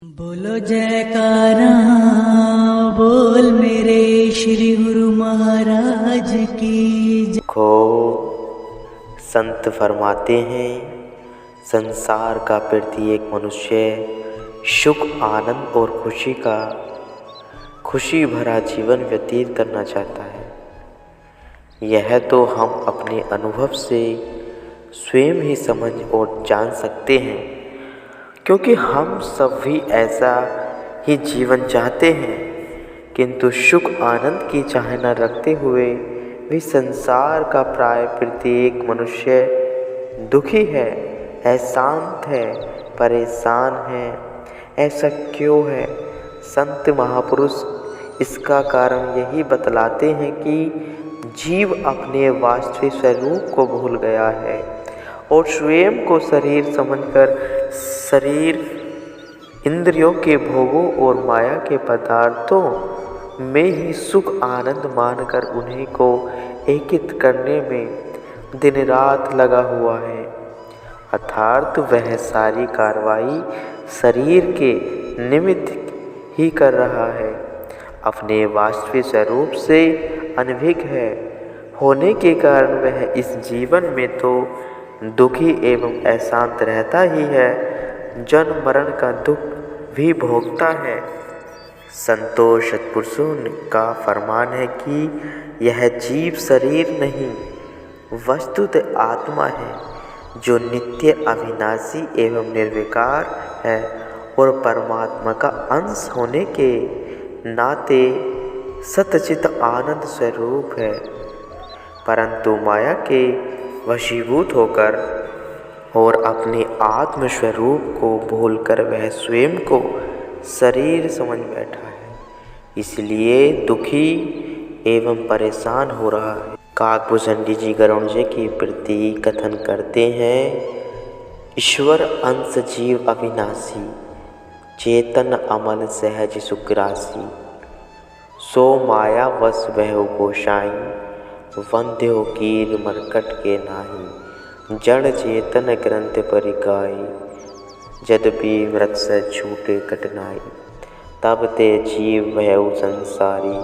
बोलो जयकारा बोल मेरे श्री गुरु महाराज की जय। को संत फरमाते हैं, संसार का प्रत्येक मनुष्य सुख आनंद और खुशी भरा जीवन व्यतीत करना चाहता है। यह तो हम अपने अनुभव से स्वयं ही समझ और जान सकते हैं, क्योंकि हम सब भी ऐसा ही जीवन चाहते हैं। किंतु सुख आनंद की चाहना रखते हुए भी संसार का प्राय प्रत्येक मनुष्य दुखी है, अशांत है, परेशान है। ऐसा क्यों है? संत महापुरुष इसका कारण यही बतलाते हैं कि जीव अपने वास्तविक स्वरूप को भूल गया है और स्वयं को शरीर समझकर शरीर, इंद्रियों के भोगों और माया के पदार्थों में ही सुख आनंद मानकर उन्हीं को एकित करने में दिन रात लगा हुआ है। अर्थात वह सारी कार्रवाई शरीर के निमित्त ही कर रहा है, अपने वास्तविक स्वरूप से अनभिज्ञ है होने के कारण वह इस जीवन में तो दुखी एवं अशांत रहता ही है, जन्म मरण का दुख भी भोगता है। संतों सत्पुरुषों का फरमान है कि यह जीव शरीर नहीं, वस्तुतः आत्मा है, जो नित्य अविनाशी एवं निर्विकार है और परमात्मा का अंश होने के नाते सच्चित आनंद स्वरूप है। परंतु माया के वशीभूत होकर और अपने आत्म स्वरूप को भूलकर वह स्वयं को शरीर समझ बैठा है, इसलिए दुखी एवं परेशान हो रहा है। काकभूषण जी गरुड़ जी के प्रति कथन करते हैं, ईश्वर अंश जीव अविनाशी, चेतन अमल सहज सुखराशि, सो माया वश बहु गोसाई, वंध्य हो कीर मरकट के नाही, जड़ चेतन ग्रंथ परिकाई, यद्यपि मृत से छूटे कटनाई, तब ते जीव भयउ संसारी,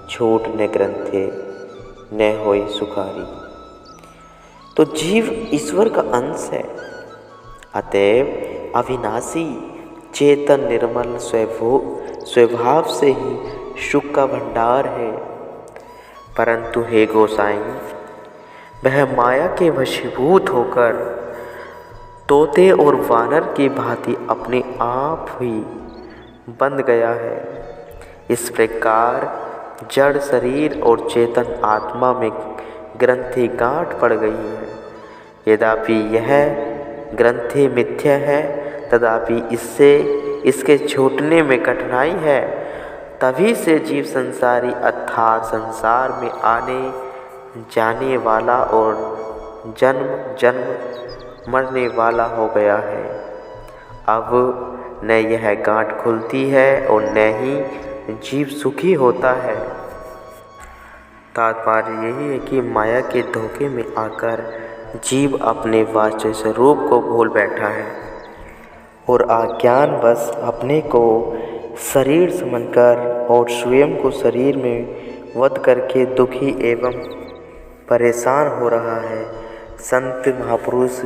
छूट न ग्रंथे न होई सुखारी। तो जीव ईश्वर का अंश है, अतएव अविनाशी, चेतन निर्मल स्वभाव से ही सुख का भंडार है। परंतु हे गोसाई, वह माया के वशीभूत होकर तोते और वानर की भांति अपने आप ही बंध गया है। इस प्रकार जड़ शरीर और चेतन आत्मा में ग्रंथि गांठ पड़ गई है। यद्यपि यह ग्रंथि मिथ्या है, तथापि इसके छूटने में कठिनाई है। तभी से जीव संसारी अर्थात संसार में आने जाने वाला और जन्म जन्म मरने वाला हो गया है। अब न यह गांठ खुलती है और न ही जीव सुखी होता है। तात्पर्य यही है कि माया के धोखे में आकर जीव अपने वास्तविक स्वरूप को भूल बैठा है और अज्ञानवश अपने को शरीर समझकर और स्वयं को शरीर में वध करके दुखी एवं परेशान हो रहा है। संत महापुरुष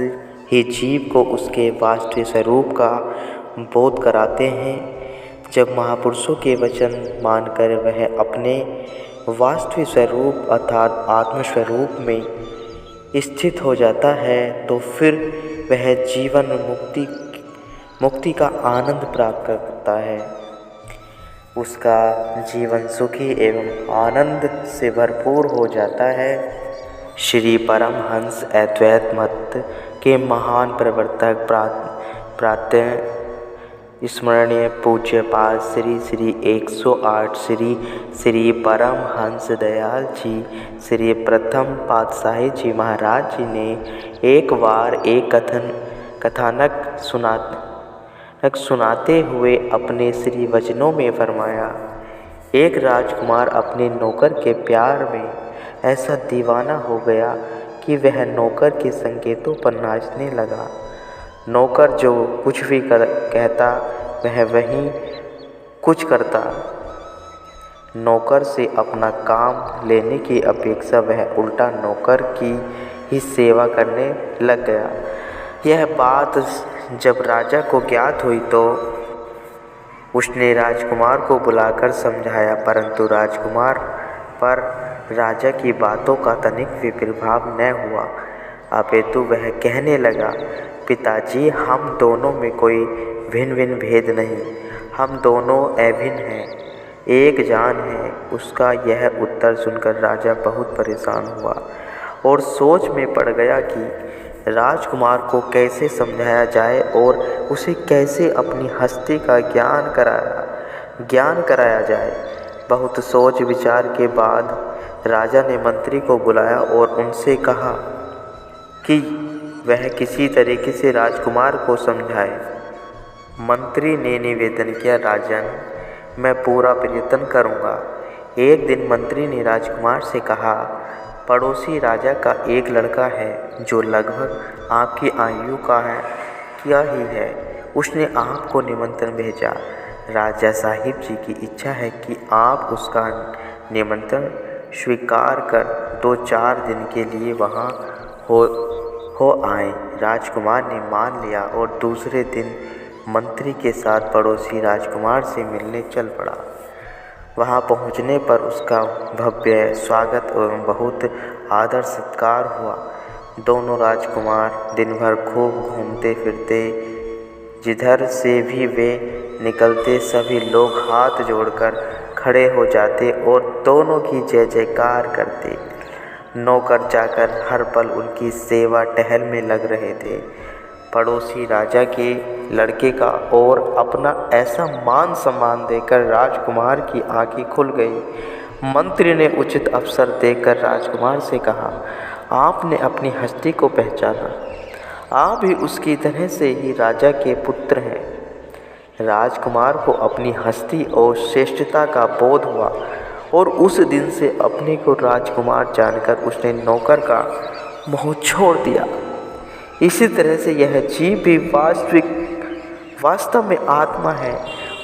ही जीव को उसके वास्तविक स्वरूप का बोध कराते हैं। जब महापुरुषों के वचन मानकर वह अपने वास्तविक स्वरूप अर्थात आत्मस्वरूप में स्थित हो जाता है, तो फिर वह जीवन मुक्ति का आनंद प्राप्त करता है। उसका जीवन सुखी एवं आनंद से भरपूर हो जाता है। श्री परमहंस अद्वैत मत के महान प्रवर्तक प्रातः स्मरणीय पूज्यपाद श्री श्री 108 श्री परमहंस दयाल जी श्री प्रथम पातशाही जी महाराज जी ने एक बार एक कथानक सुनाते हुए अपने श्री वचनों में फरमाया, एक राजकुमार अपने नौकर के प्यार में ऐसा दीवाना हो गया कि वह नौकर के संकेतों पर नाचने लगा। नौकर जो कुछ भी कहता वह वहीं कुछ करता। नौकर से अपना काम लेने की अपेक्षा वह उल्टा नौकर की ही सेवा करने लग गया। यह बात जब राजा को ज्ञात हुई तो उसने राजकुमार को बुलाकर समझाया, परंतु राजकुमार पर राजा की बातों का तनिक भी प्रभाव न हुआ। अपितु वह कहने लगा, पिताजी, हम दोनों में कोई भिन्न भिन्न भेद नहीं, हम दोनों अभिन्न हैं, एक जान है। उसका यह उत्तर सुनकर राजा बहुत परेशान हुआ और सोच में पड़ गया कि राजकुमार को कैसे समझाया जाए और उसे कैसे अपनी हस्ती का ज्ञान कराया जाए। बहुत सोच विचार के बाद राजा ने मंत्री को बुलाया और उनसे कहा कि वह किसी तरीके से राजकुमार को समझाए। मंत्री ने निवेदन किया, राजन, मैं पूरा प्रयत्न करूँगा। एक दिन मंत्री ने राजकुमार से कहा, पड़ोसी राजा का एक लड़का है जो लगभग आपकी आयु का ही है। उसने आपको निमंत्रण भेजा। राजा साहिब जी की इच्छा है कि आप उसका निमंत्रण स्वीकार कर 2-4 दिन के लिए वहाँ हो आए। राजकुमार ने मान लिया और दूसरे दिन मंत्री के साथ पड़ोसी राजकुमार से मिलने चल पड़ा। वहाँ पहुँचने पर उसका भव्य स्वागत एवं बहुत आदर सत्कार हुआ। दोनों राजकुमार दिन भर खूब घूमते फिरते, जिधर से भी वे निकलते सभी लोग हाथ जोड़कर खड़े हो जाते और दोनों की जय जयकार करते। नौकर जाकर हर पल उनकी सेवा टहल में लग रहे थे। पड़ोसी राजा के लड़के का और अपना ऐसा मान सम्मान देकर राजकुमार की आंखें खुल गई। मंत्री ने उचित अवसर देकर राजकुमार से कहा, आपने अपनी हस्ती को पहचाना, आप भी उसकी तरह से ही राजा के पुत्र हैं। राजकुमार को अपनी हस्ती और श्रेष्ठता का बोध हुआ और उस दिन से अपने को राजकुमार जानकर उसने नौकर का मोह छोड़ दिया। इसी तरह से यह जीव भी वास्तव में आत्मा है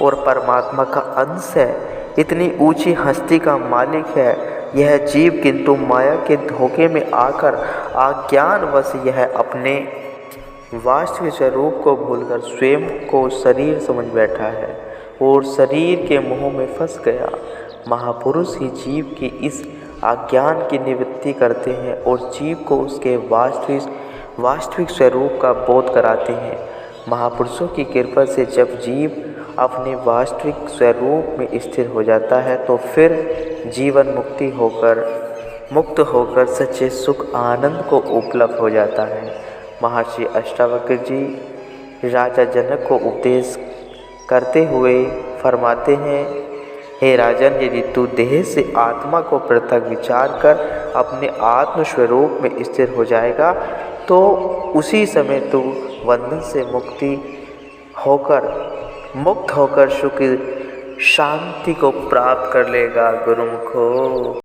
और परमात्मा का अंश है, इतनी ऊंची हस्ती का मालिक है यह जीव, किंतु माया के धोखे में आकर अज्ञानवश यह अपने वास्तविक स्वरूप को भूलकर स्वयं को शरीर समझ बैठा है और शरीर के मोह में फंस गया। महापुरुष ही जीव के इस अज्ञान की निवृत्ति करते हैं और जीव को उसके वास्तविक स्वरूप का बोध कराते हैं। महापुरुषों की कृपा से जब जीव अपने वास्तविक स्वरूप में स्थिर हो जाता है तो फिर जीवन मुक्त होकर सच्चे सुख आनंद को उपलब्ध हो जाता है। महर्षि अष्टावक्र जी राजा जनक को उपदेश करते हुए फरमाते हैं, हे राजन, यदि तू देह से आत्मा को पृथक विचार कर अपने आत्म स्वरूप में स्थिर हो जाएगा तो उसी समय तू बंधन से मुक्त होकर सुख शांति को प्राप्त कर लेगा। गुरुमुखो।